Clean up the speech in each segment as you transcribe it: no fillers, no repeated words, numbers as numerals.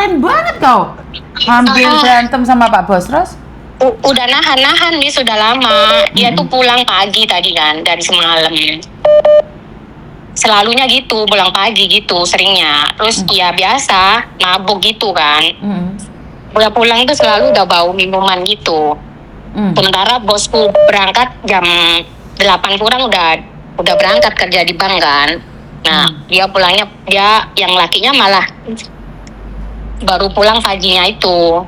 keren banget kau. Hampir berantem sama Pak Bos terus? Udah nahan dia sudah lama. Dia tuh pulang pagi tadi kan dari semalam. Selalunya gitu, pulang pagi gitu seringnya. Terus ya biasa mabuk gitu kan. Udah pulang tuh selalu udah bau minuman gitu. Sementara bosku berangkat jam 8 kurang udah berangkat kerja di bank kan. Nah, dia pulangnya, dia yang lakinya malah baru pulang paginya itu.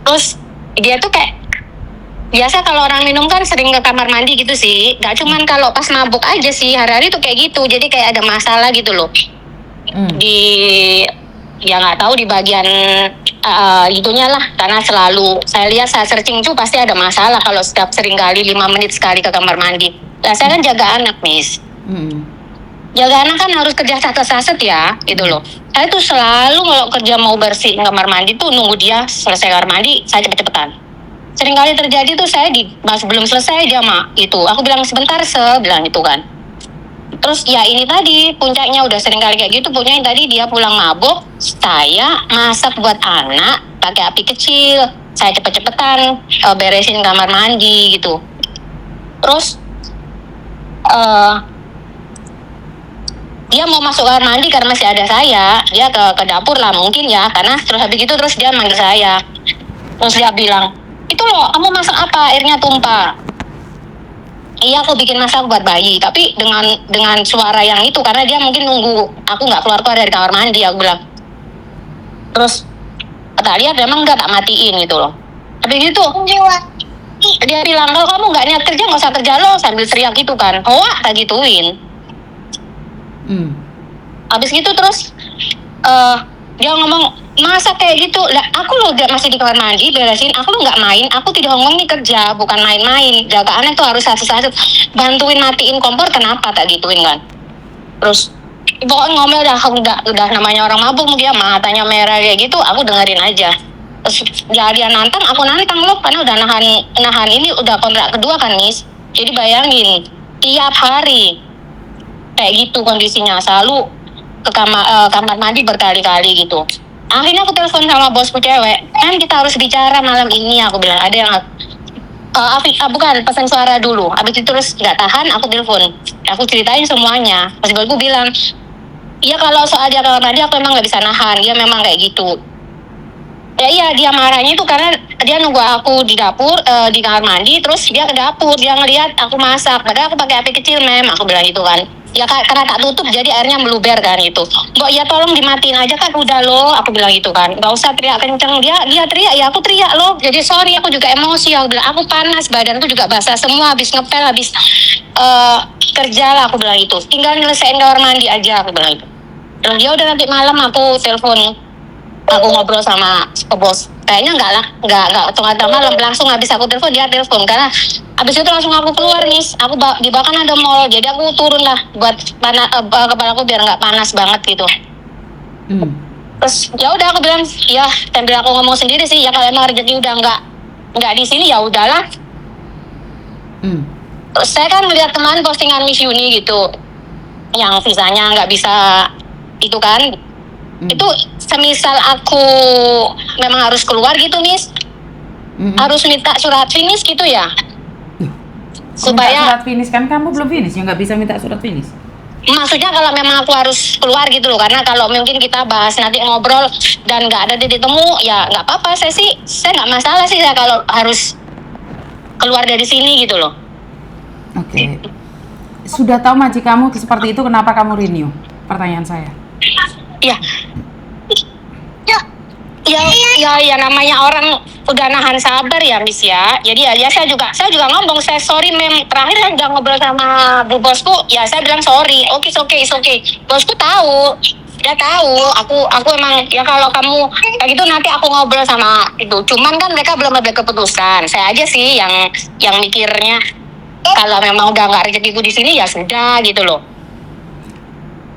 Terus dia tuh kayak biasa kalau orang minum kan sering ke kamar mandi gitu sih. Gak cuman kalau pas mabuk aja sih, hari-hari tuh kayak gitu. Jadi kayak ada masalah gitu loh. Di ya nggak tahu di bagian itunya lah, karena selalu saya lihat, saya searching tuh pasti ada masalah kalau setiap sering kali 5 menit sekali ke kamar mandi. Nah, saya kan jaga anak, Miss. Jaga anak kan harus kerja saset-saset ya, gitu loh. Saya tuh selalu kalau kerja mau bersih kamar mandi tuh nunggu dia selesai kamar mandi, saya cepet-cepetan. Sering kali terjadi tuh saya belum selesai aja, Mak, gitu. Aku bilang sebentar, bilang gitu kan. Terus ya ini tadi puncaknya udah sering kali kayak gitu. Puncaknya tadi dia pulang mabuk, saya masak buat anak pakai api kecil, saya cepet-cepetan beresin kamar mandi gitu. Terus dia mau masuk kamar mandi karena masih ada saya, dia ke dapur lah mungkin ya, karena terus habis itu terus dia manggil saya. Terus dia bilang, itu loh kamu masak apa, airnya tumpah. Iya, aku bikin masak buat bayi, tapi dengan suara yang itu, karena dia mungkin nunggu aku nggak keluar dari kamar mandi, aku bilang. Terus tak lihat memang nggak tak matiin gitu loh. Habis itu dia bilang, kalau kamu nggak niat kerja nggak usah kerja lo, sambil teriak gitu kan. Tak gituin. Habis gitu terus dia ngomong, masa kayak gitu lah, aku lo masih di kamar mandi beresin, aku lo nggak main, aku tidak ngomong nih kerja, bukan main-main, jaga anak tuh harus satu-satu, bantuin matiin kompor, kenapa tak gituin kan. Terus pokoknya ngomel udah namanya orang mabuk, dia matanya merah kayak gitu, aku dengerin aja. Terus dia nantang, aku nantang loh, karena udah nahan ini udah kontrak kedua kan, Miss. Jadi bayangin tiap hari kayak gitu kondisinya, selalu ke kamar mandi berkali-kali gitu. Akhirnya aku telepon sama bosku cewek, kan kita harus bicara malam ini, aku bilang. Ada yang bukan, pesan suara dulu. Abis itu terus nggak tahan, aku telepon, aku ceritain semuanya. Pas bosku bilang, iya kalau soal dia kamar mandi aku memang nggak bisa nahan, dia memang kayak gitu. Ya iya, dia marahnya itu karena dia nunggu aku di dapur, di kamar mandi, terus dia ke dapur, dia ngelihat aku masak, padahal aku pakai api kecil, Mem, aku bilang gitu kan. Ya karena tak tutup jadi airnya meluber kan gitu. Mbak, ya tolong dimatiin aja kan, udah loh, aku bilang gitu kan. Gak usah teriak kenceng, dia teriak, ya aku teriak loh. Jadi sorry, aku juga emosi, aku bilang, aku panas, badanku juga basah semua, habis ngepel, habis kerja lah, aku bilang itu. Tinggal nyelesain kamar mandi aja, aku bilang itu. Terus dia udah nanti malam aku telepon, aku ngobrol sama bos. Kayaknya nggak tengah malam, langsung habis aku telepon dia telepon, karena habis itu langsung aku keluar nih. Aku di bawah kan ada mall, jadi aku turun lah buat kepala aku biar nggak panas banget gitu. Terus ya udah aku bilang, ya sambil aku ngomong sendiri sih, ya kalau emang rezeki udah nggak di sini ya udahlah. Terus saya kan melihat teman postingan Miss Yuni gitu, yang visanya nggak bisa itu kan. Itu semisal aku memang harus keluar gitu, Miss, harus minta surat finish gitu ya. Supaya surat finish kan kamu belum finish, ya nggak bisa minta surat finish. Maksudnya kalau memang aku harus keluar gitu loh, karena kalau mungkin kita bahas nanti ngobrol dan nggak ada titik temu, ya nggak apa-apa. Saya nggak masalah sih, saya kalau harus keluar dari sini gitu loh. Oke. Sudah tahu majikamu seperti itu, kenapa kamu renew? Pertanyaan saya. Ya namanya orang udah nahan sabar ya, Miss ya. Jadi ya saya juga ngomong, saya sorry, Mem. Terakhir kan udah ngobrol sama bu bosku, ya saya bilang sorry. Oke. Bosku tahu, dia tahu. Aku emang ya kalau kamu kayak gitu nanti aku ngobrol sama itu. Cuman kan mereka belum ada keputusan. Saya aja sih yang mikirnya kalau memang udah nggak rezekiku di sini ya sudah gitu loh.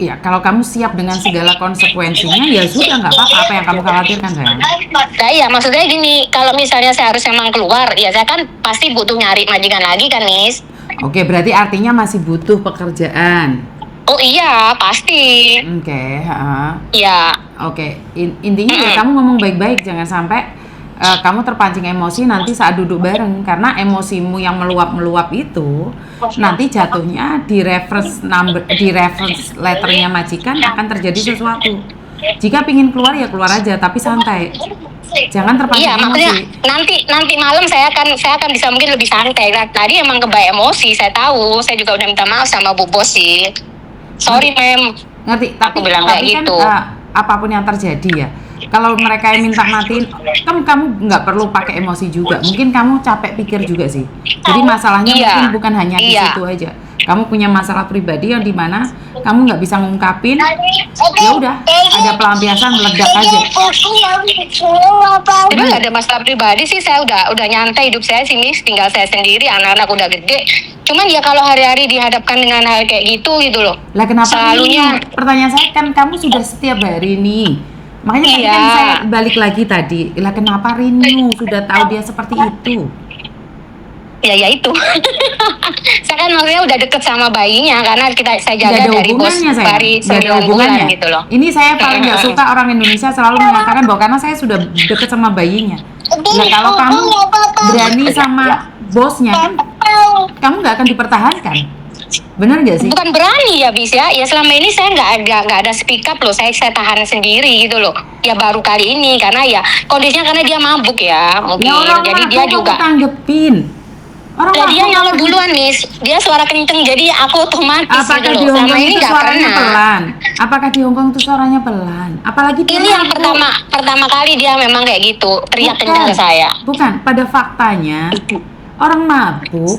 Iya, kalau kamu siap dengan segala konsekuensinya, ya sudah, nggak apa-apa. Apa yang kamu khawatirkan, sayang? Nah, iya, maksudnya gini, kalau misalnya saya harus memang keluar, ya saya kan pasti butuh nyari majikan lagi kan, Miss. Oke, berarti artinya masih butuh pekerjaan. Oh iya, pasti. Oke, ha. Iya. Oke, intinya ya kamu ngomong baik-baik, jangan sampai kamu terpancing emosi nanti saat duduk bareng, karena emosimu yang meluap-meluap itu nanti jatuhnya di reference number, di reference letternya majikan akan terjadi sesuatu. Jika pingin keluar ya keluar aja, tapi santai, jangan terpancing Iya, makanya emosi. nanti malam saya akan bisa mungkin lebih santai. Nah, tadi emang kebaik emosi, saya tahu. Saya juga udah minta maaf sama Bu Bos sih. Sorry, Mem. Ngerti, Aku bilang tapi kayak kan gitu. apapun yang terjadi ya, kalau mereka yang minta matiin, kamu nggak perlu pakai emosi juga. Mungkin kamu capek pikir juga sih. Jadi masalahnya Iya. mungkin bukan hanya di Iya. situ aja. Kamu punya masalah pribadi yang dimana kamu nggak bisa ngungkapin. Ya udah, ada pelampiasan, meledak aja. Jadi nggak ada masalah pribadi sih, saya udah nyantai hidup saya sini, tinggal saya sendiri, anak-anak udah gede. Cuman ya kalau hari-hari dihadapkan dengan hal kayak gitu loh. Lah kenapa Selalunya. ini? Pertanyaan saya kan kamu sudah setiap hari nih. Makanya tadi Iya. kan saya balik lagi tadi. Lah kenapa Rinu sudah tahu dia seperti itu? Ya itu. Saya kan maksudnya udah deket sama bayinya karena saya Nggak jaga ada dari bos hubungannya saya. dari Nggak ada 9 bulan hubungannya. gitu loh. Ini saya paling nggak suka orang Indonesia selalu mengatakan bahwa karena saya sudah deket sama bayinya. Nah kalau kamu berani sama bosnya, kan kamu nggak akan dipertahankan. Benar nggak sih? Bukan berani ya bis ya selama ini saya nggak ada speak up loh, saya tahan sendiri gitu loh. Ya baru kali ini karena ya kondisinya karena dia mabuk ya mungkin, Ya orang jadi dia juga. tanggepin. Orang Nah, dia mabuk nyolot lagi. duluan nih, dia suara kenceng jadi aku otomatis Apakah gitu di loh. Hongkong Selama ini itu nggak suaranya pernah. pelan? Apakah di Hongkong itu suaranya pelan? Apalagi dia Ini yang mabuk. pertama kali dia memang kayak gitu, teriak Bukan. kenceng ke saya. Bukan, pada faktanya orang mabuk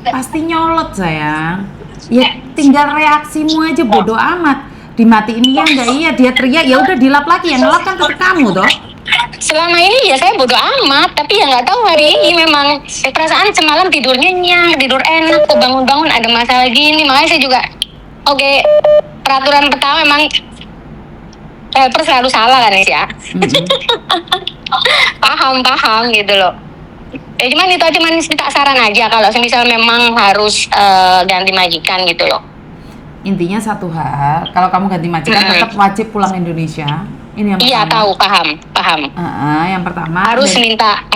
pasti nyolot sayang. Ya tinggal reaksimu aja, bodoh amat. Dimatiin iya enggak iya, dia teriak ya udah dilap lagi, yang ngelap kan tetap kamu toh. Selama ini ya saya bodo amat, tapi ya nggak tahu hari ini memang perasaan semalam tidur nyenyak, tidur enak, bangun-bangun ada masalah gini, makanya saya juga oke, peraturan pertama memang helper selalu salah kan ya. Paham gitu loh. Ya cuman itu aja, cuman minta saran aja kalau misal memang harus ganti majikan gitu loh. Intinya satu hal, kalau kamu ganti majikan tetap wajib pulang Indonesia. Ini yang Iya pertama. tahu, paham. Yang pertama Harus minta.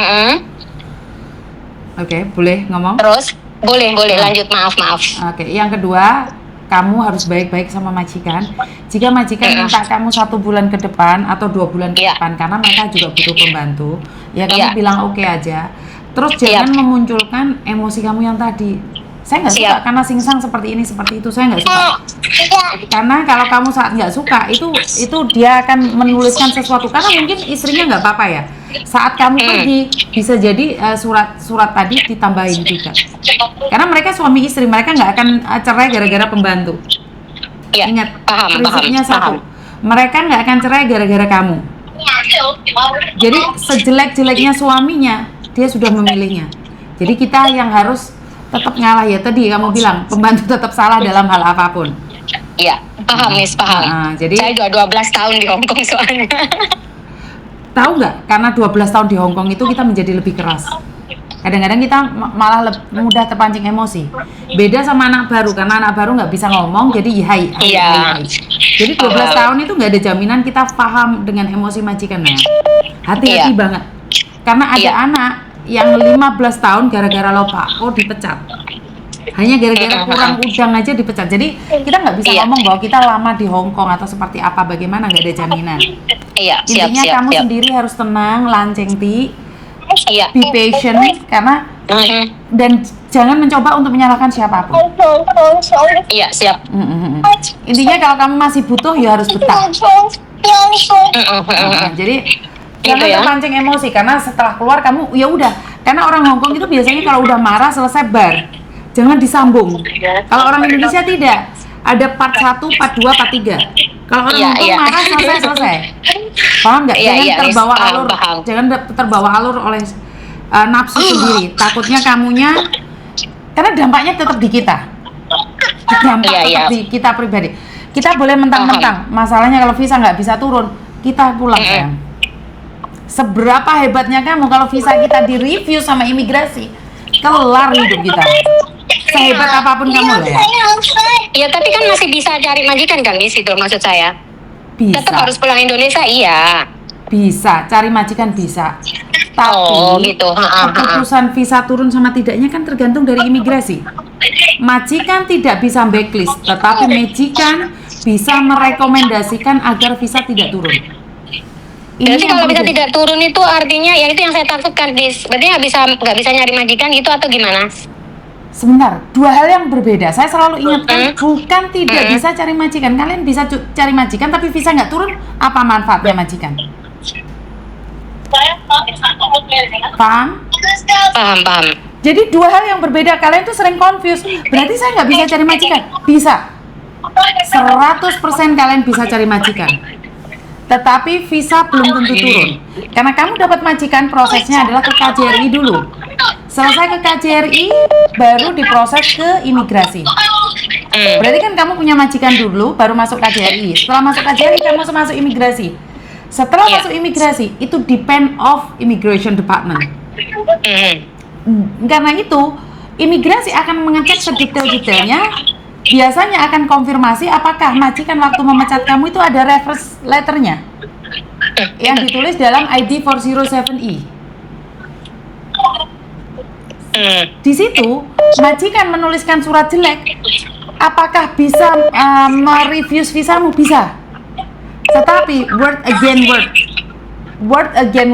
Oke, boleh ngomong? Terus boleh lanjut, maaf. Oke, yang kedua, kamu harus baik-baik sama majikan. Jika majikan minta kamu 1 bulan ke depan atau 2 bulan ke depan, karena mereka juga butuh pembantu, ya kamu bilang oke aja. Terus jangan memunculkan emosi kamu yang tadi. Saya nggak suka karena singsang seperti ini seperti itu, saya nggak suka. Karena kalau kamu saat nggak suka itu dia akan menuliskan sesuatu, karena mungkin istrinya nggak apa-apa ya. Saat kamu pergi bisa jadi surat tadi ditambahin juga. Karena mereka suami istri, mereka nggak akan cerai gara-gara pembantu. Ingat, prinsipnya satu, mereka nggak akan cerai gara-gara kamu. Jadi sejelek-jeleknya suaminya, dia sudah memilihnya. Jadi kita yang harus tetap ngalah ya, tadi kamu bilang pembantu tetap salah dalam hal apapun. Iya, paham Miss, paham. Jadi saya udah 12 tahun di Hongkong soalnya. Tahu nggak? Karena 12 tahun di Hongkong itu kita menjadi lebih keras. Kadang-kadang kita malah mudah terpancing emosi. Beda sama anak baru, karena anak baru nggak bisa ngomong, jadi hai. Jadi 12 tahun itu nggak ada jaminan kita paham dengan emosi majikan. Hati-hati banget. Karena ada anak yang 15 tahun gara-gara lupa, dipecat. Hanya gara-gara kurang udang aja dipecat. Jadi kita nggak bisa ngomong bahwa kita lama di Hongkong atau seperti apa, bagaimana, nggak ada jaminan. Intinya kamu sendiri harus tenang, lanceng be patient, karena dan jangan mencoba untuk menyalahkan siapapun. Iya, siap. Intinya kalau kamu masih butuh ya harus betah. Jadi jangan terpancing emosi, karena setelah keluar kamu ya udah. Karena orang Hongkong itu biasanya kalau udah marah selesai bar, jangan disambung. Kalau orang Indonesia tidak, ada part 1, part 2, part 3. Kalau orang Hongkong marah selesai. Paham nggak? Jangan terbawa alur oleh nafsu sendiri. Takutnya kamunya, karena dampaknya tetap di kita. Tetap di kita pribadi. Kita boleh mentang-mentang. Masalahnya kalau visa nggak bisa turun, kita pulang sayang. Seberapa hebatnya kamu kalau visa kita direview sama imigrasi, kelar hidup kita. Sehebat apapun kamu lah ya. Ya tapi kan masih bisa cari majikan kan di situ maksud saya. Tetap Bisa, harus pulang Indonesia, iya. bisa cari majikan bisa. Tapi Oh gitu. keputusan visa turun sama tidaknya kan tergantung dari imigrasi. Majikan tidak bisa blacklist, tetapi majikan bisa merekomendasikan agar visa tidak turun. Berarti yang kalau bisa berbeda. tidak turun itu artinya ya itu yang saya takutkan, Dis. Berarti nggak bisa nyari majikan gitu atau gimana? Sebentar, dua hal yang berbeda. Saya selalu ingatkan, bukan tidak bisa cari majikan. Kalian bisa cari majikan, tapi visa nggak turun, apa manfaatnya majikan? Paham? Paham. Jadi dua hal yang berbeda. Kalian tuh sering confuse. Berarti saya nggak bisa cari majikan? Bisa. 100% kalian bisa cari majikan. Tetapi visa belum tentu turun. Karena kamu dapat majikan, prosesnya adalah ke KJRI dulu. Selesai ke KJRI, baru diproses ke imigrasi. Berarti kan kamu punya majikan dulu, baru masuk KJRI. Setelah masuk KJRI, kamu masuk imigrasi. Setelah masuk imigrasi, itu depend of immigration department. Karena itu, imigrasi akan mengecek sedetail-detailnya. Biasanya akan konfirmasi apakah majikan waktu memecat kamu itu ada reference letternya yang ditulis dalam ID 407E. Di situ majikan menuliskan surat jelek, apakah bisa mereview visamu? Bisa. Tetapi word again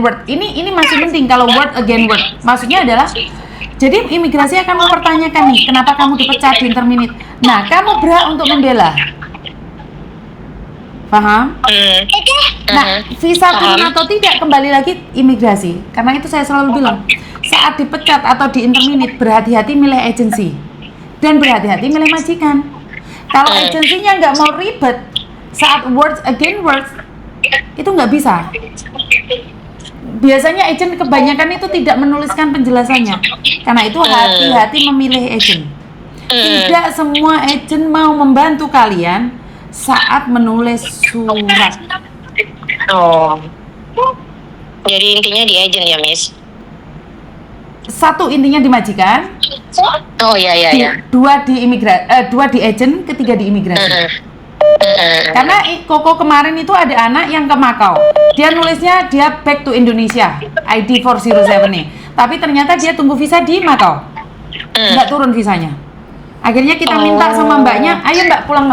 word ini masih penting. Kalau word again word maksudnya adalah, jadi imigrasi akan mempertanyakan nih, kenapa kamu dipecat di interminate. Nah, kamu berhak untuk membela. Paham? Nah, visa turun atau tidak kembali lagi imigrasi. Karena itu saya selalu bilang, saat dipecat atau di interminate, berhati-hati milih agensi dan berhati-hati milih majikan. Kalau agensinya nggak mau ribet, saat words again words itu nggak bisa. Biasanya agent kebanyakan itu tidak menuliskan penjelasannya. Karena itu hati-hati memilih agent. Tidak semua agent mau membantu kalian saat menulis surat. Oh. Jadi intinya di agent ya, Miss? Satu, intinya di majikan. Oh iya. Dua di agent, ketiga di imigrasi. Karena Koko kemarin itu ada anak yang ke Makau. Dia nulisnya dia back to Indonesia, ID 407 nih. Tapi ternyata dia tunggu visa di Makau. Nggak turun visanya. Akhirnya kita minta sama mbaknya, ayo mbak pulang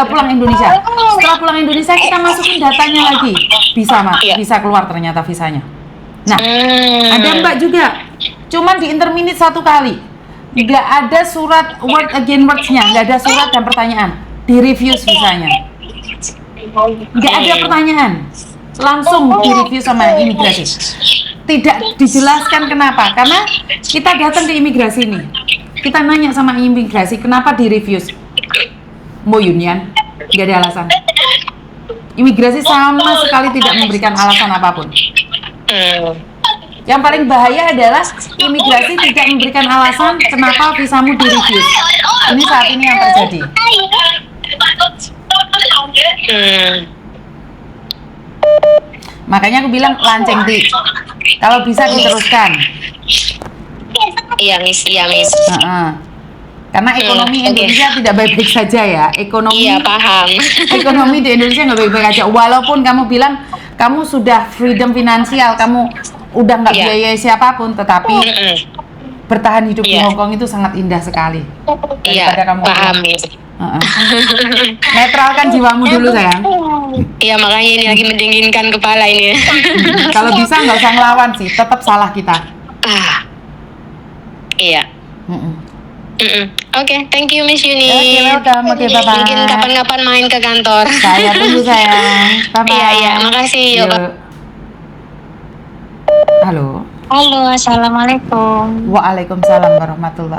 pulang Indonesia. Setelah pulang Indonesia kita masukin datanya lagi. Bisa keluar ternyata visanya. Nah, ada mbak juga. Cuman di interminate 1 kali. Nggak ada surat word again words-nya, nggak ada surat dan pertanyaan. Di-review visanya. Nggak ada pertanyaan. Langsung di-review sama imigrasi. Tidak dijelaskan kenapa. Karena kita datang ke imigrasi nih. Kita nanya sama imigrasi, kenapa di-review? Mau union? Nggak ada alasan. Imigrasi sama sekali tidak memberikan alasan apapun. Yang paling bahaya adalah imigrasi tidak memberikan alasan kenapa visamu di-review. Ini saat ini yang terjadi. Makanya aku bilang lanceng Ti. Kalau bisa diteruskan. Iya Miss. Karena ekonomi Indonesia tidak baik-baik saja ya. Ekonomi. Iya paham. Ekonomi di Indonesia nggak baik-baik aja. Walaupun kamu bilang kamu sudah freedom finansial, kamu udah nggak biayai siapapun, tetapi bertahan hidup di Hong Kong itu sangat indah sekali. Daripada kamu paham Miss. Netralkan jiwamu dulu sayang. Iya makanya ini lagi mendinginkan kepala ini. Kalau bisa nggak usah ngelawan sih, tetap salah kita. Iya. Oke, thank you Miss Yuni. Oke, welcome. Oke, bye-bye. Mungkin kapan-kapan main ke kantor. Saya tunggu sayang. Bye-bye. Iya, makasih. Yuk. Halo. Halo, assalamualaikum. Waalaikumsalam warahmatullahi